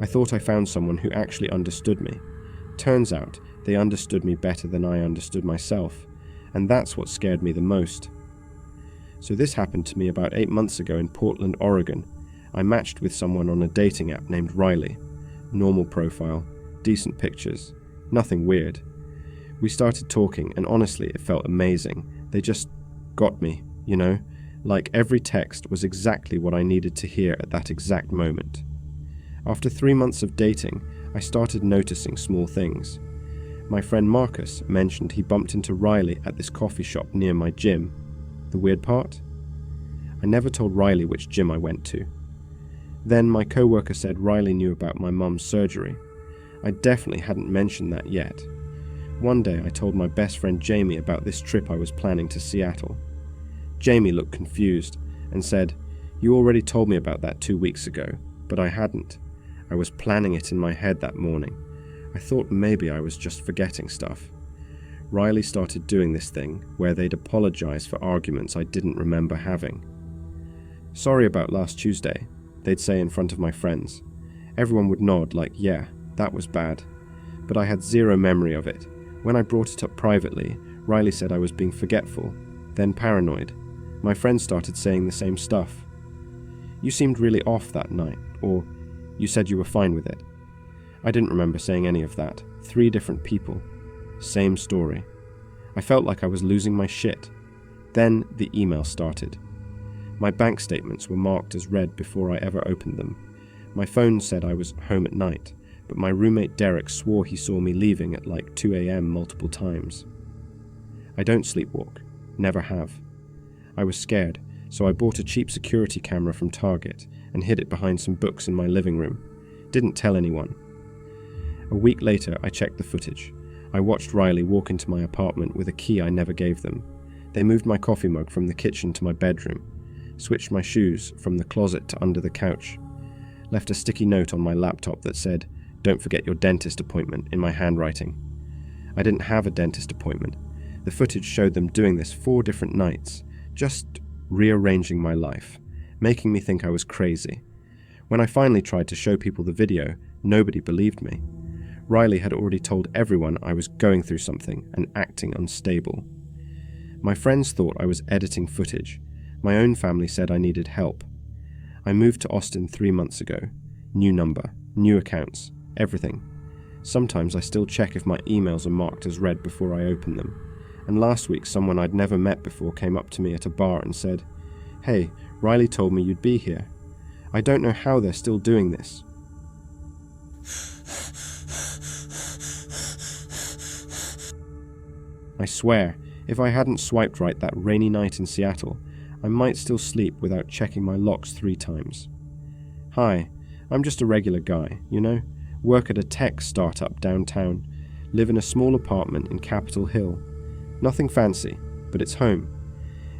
I thought I found someone who actually understood me. Turns out they understood me better than I understood myself, and that's what scared me the most. So this happened to me about 8 months ago in Portland, Oregon. I matched with someone on a dating app named Riley. Normal profile, decent pictures, nothing weird. We started talking, and honestly, it felt amazing. They just got me, you know? Like every text was exactly what I needed to hear at that exact moment. After 3 months of dating, I started noticing small things. My friend Marcus mentioned he bumped into Riley at this coffee shop near my gym. The weird part? I never told Riley which gym I went to. Then my coworker said Riley knew about my mum's surgery. I definitely hadn't mentioned that yet. One day I told my best friend Jamie about this trip I was planning to Seattle. Jamie looked confused and said, "You already told me about that 2 weeks ago," but I hadn't. I was planning it in my head that morning. I thought maybe I was just forgetting stuff. Riley started doing this thing where they'd apologize for arguments I didn't remember having. "Sorry about last Tuesday," they'd say in front of my friends. Everyone would nod like, yeah, that was bad. But I had zero memory of it. When I brought it up privately, Riley said I was being forgetful, then paranoid. My friends started saying the same stuff. "You seemed really off that night," or "You said you were fine with it." I didn't remember saying any of that. 3 different people. Same story. I felt like I was losing my shit. Then the email started. My bank statements were marked as read before I ever opened them. My phone said I was home at night, but my roommate Derek swore he saw me leaving at like 2 a.m. multiple times. I don't sleepwalk. Never have. I was scared, so I bought a cheap security camera from Target and hid it behind some books in my living room. Didn't tell anyone. A week later, I checked the footage. I watched Riley walk into my apartment with a key I never gave them. They moved my coffee mug from the kitchen to my bedroom, switched my shoes from the closet to under the couch, left a sticky note on my laptop that said, "Don't forget your dentist appointment," in my handwriting. I didn't have a dentist appointment. The footage showed them doing this 4 different nights, just rearranging my life, making me think I was crazy. When I finally tried to show people the video, nobody believed me. Riley had already told everyone I was going through something and acting unstable. My friends thought I was editing footage. My own family said I needed help. I moved to Austin 3 months ago. New number, new accounts, everything. Sometimes I still check if my emails are marked as read before I open them. And last week someone I'd never met before came up to me at a bar and said, "Hey, Riley told me you'd be here." I don't know how they're still doing this. I swear, if I hadn't swiped right that rainy night in Seattle, I might still sleep without checking my locks 3 times. Hi, I'm just a regular guy, you know? Work at a tech startup downtown, live in a small apartment in Capitol Hill. Nothing fancy, but it's home.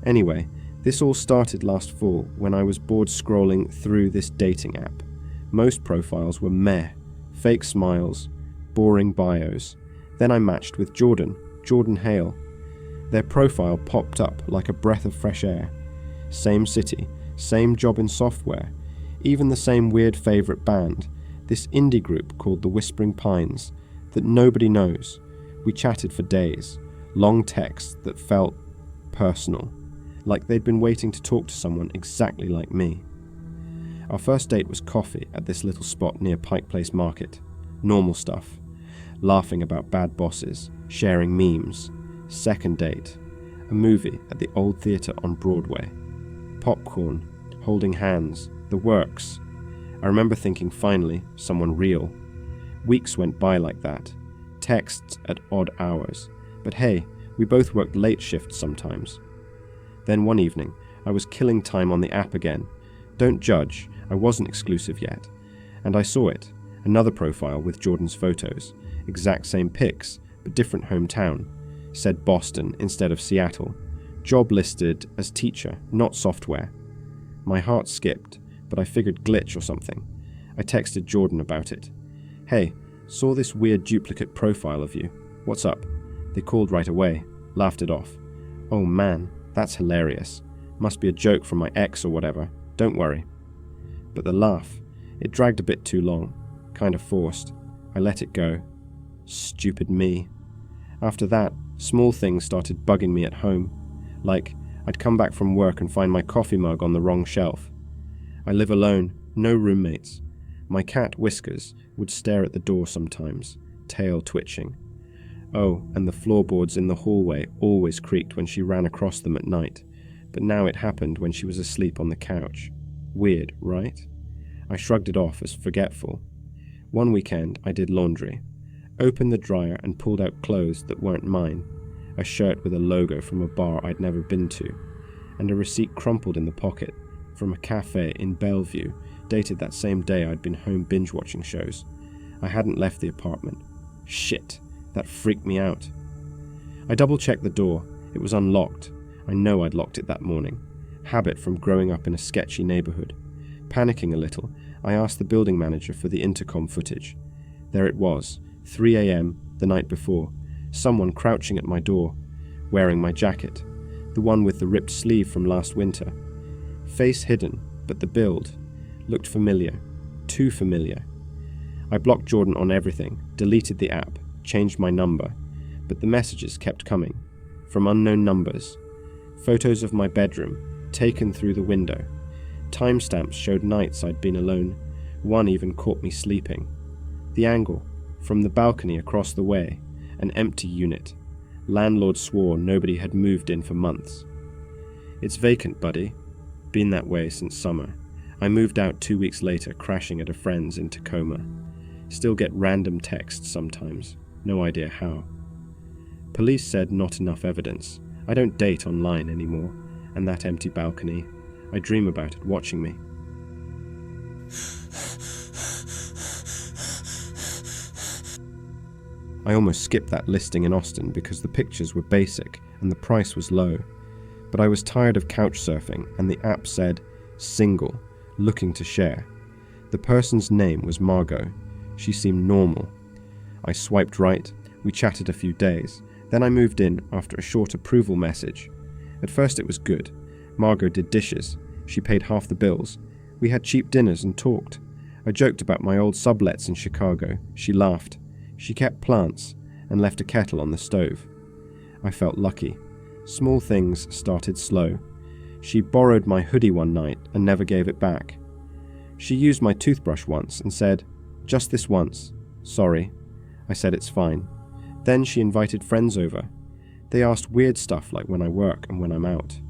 Anyway, this all started last fall when I was bored scrolling through this dating app. Most profiles were meh, fake smiles, boring bios. Then I matched with Jordan Hale. Their profile popped up like a breath of fresh air. Same city, same job in software, even the same weird favorite band, this indie group called the Whispering Pines, that nobody knows. We chatted for days, long texts that felt personal, like they'd been waiting to talk to someone exactly like me. Our first date was coffee at this little spot near Pike Place Market. Normal stuff. Laughing about bad bosses, sharing memes. Second date. A movie at the old theatre on Broadway. Popcorn, holding hands, the works. I remember thinking, finally, someone real. Weeks went by like that. Texts at odd hours. But hey, we both worked late shifts sometimes. Then one evening, I was killing time on the app again. Don't judge, I wasn't exclusive yet. And I saw it. Another profile with Jordan's photos. Exact same pics, but different hometown. Said Boston instead of Seattle. Job listed as teacher, not software. My heart skipped, but I figured glitch or something. I texted Jordan about it. "Hey, saw this weird duplicate profile of you. What's up?" They called right away, laughed it off. "Oh man, that's hilarious. Must be a joke from my ex or whatever. Don't worry." But the laugh, it dragged a bit too long. kind of forced. I let it go. Stupid me. After that, small things started bugging me at home. Like, I'd come back from work and find my coffee mug on the wrong shelf. I live alone, no roommates. My cat, Whiskers, would stare at the door sometimes, tail twitching. Oh, and the floorboards in the hallway always creaked when she ran across them at night, but now it happened when she was asleep on the couch. Weird, right? I shrugged it off as forgetful. One weekend, I did laundry. Opened the dryer and pulled out clothes that weren't mine, a shirt with a logo from a bar I'd never been to, and a receipt crumpled in the pocket from a cafe in Bellevue, dated that same day I'd been home binge-watching shows. I hadn't left the apartment. Shit, that freaked me out. I double-checked the door. It was unlocked. I know I'd locked it that morning. Habit from growing up in a sketchy neighborhood. Panicking a little, I asked the building manager for the intercom footage. There it was, 3 a.m. the night before, someone crouching at my door, wearing my jacket, the one with the ripped sleeve from last winter. Face hidden, but the build looked familiar, too familiar. I blocked Jordan on everything, deleted the app, changed my number, but the messages kept coming, from unknown numbers. Photos of my bedroom, taken through the window. Timestamps showed nights I'd been alone. One even caught me sleeping. The angle, from the balcony across the way, an empty unit. Landlord swore nobody had moved in for months. It's vacant, buddy. Been that way since summer. I moved out 2 weeks later, crashing at a friend's in Tacoma. Still get random texts sometimes. No idea how. Police said not enough evidence. I don't date online anymore. And that empty balcony, I dream about it watching me. I almost skipped that listing in Austin because the pictures were basic and the price was low. But I was tired of couch surfing and the app said, single, looking to share. The person's name was Margot. She seemed normal. I swiped right, we chatted a few days. Then I moved in after a short approval message. At first it was good. Margot did dishes. She paid half the bills. We had cheap dinners and talked. I joked about my old sublets in Chicago. She laughed. She kept plants and left a kettle on the stove. I felt lucky. Small things started slow. She borrowed my hoodie one night and never gave it back. She used my toothbrush once and said, "Just this once. Sorry." I said it's fine. Then she invited friends over. They asked weird stuff like when I work and when I'm out.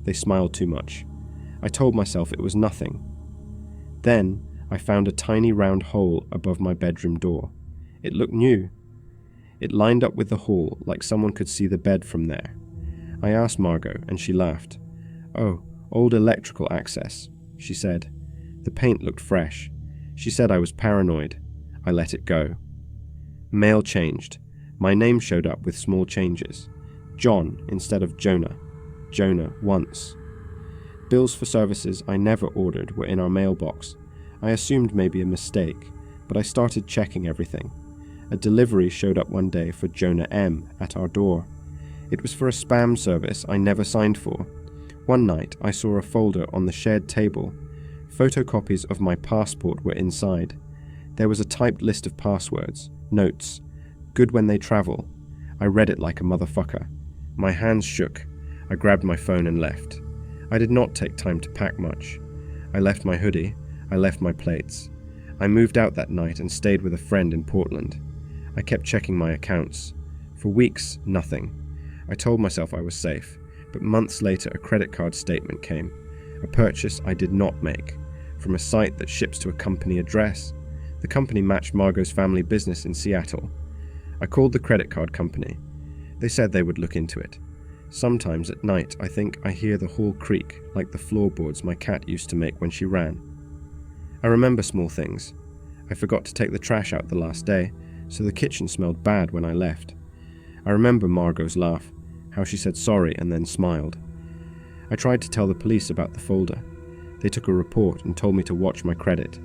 They smiled too much. I told myself it was nothing. Then I found a tiny round hole above my bedroom door. It looked new. It lined up with the hall like someone could see the bed from there. I asked Margot and she laughed. "Oh, old electrical access," she said. The paint looked fresh. She said I was paranoid. I let it go. Mail changed. My name showed up with small changes. John instead of Jonah. Jonah once. Bills for services I never ordered were in our mailbox. I assumed maybe a mistake, but I started checking everything. A delivery showed up one day for Jonah M. at our door. It was for a spam service I never signed for. One night I saw a folder on the shared table. Photocopies of my passport were inside. There was a typed list of passwords, notes. Good when they travel. I read it like a motherfucker. My hands shook. I grabbed my phone and left. I did not take time to pack much. I left my hoodie. I left my plates. I moved out that night and stayed with a friend in Portland. I kept checking my accounts. For weeks, nothing. I told myself I was safe, but months later a credit card statement came. A purchase I did not make, from a site that ships to a company address. The company matched Margot's family business in Seattle. I called the credit card company. They said they would look into it. Sometimes at night I think I hear the hall creak like the floorboards my cat used to make when she ran. I remember small things. I forgot to take the trash out the last day, so the kitchen smelled bad when I left. I remember Margot's laugh, how she said sorry and then smiled. I tried to tell the police about the folder. They took a report and told me to watch my credit.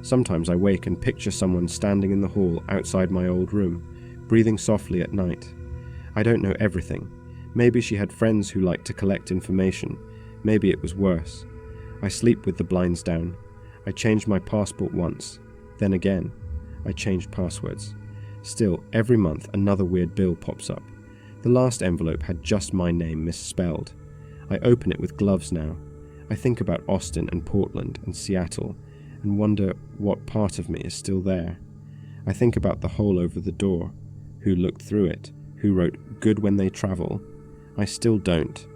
Sometimes I wake and picture someone standing in the hall outside my old room, breathing softly at night. I don't know everything. Maybe she had friends who liked to collect information. Maybe it was worse. I sleep with the blinds down. I changed my passport once. Then again, I changed passwords. Still, every month another weird bill pops up. The last envelope had just my name misspelled. I open it with gloves now. I think about Austin and Portland and Seattle and wonder what part of me is still there. I think about the hole over the door, who looked through it, who wrote "good when they travel." I still don't.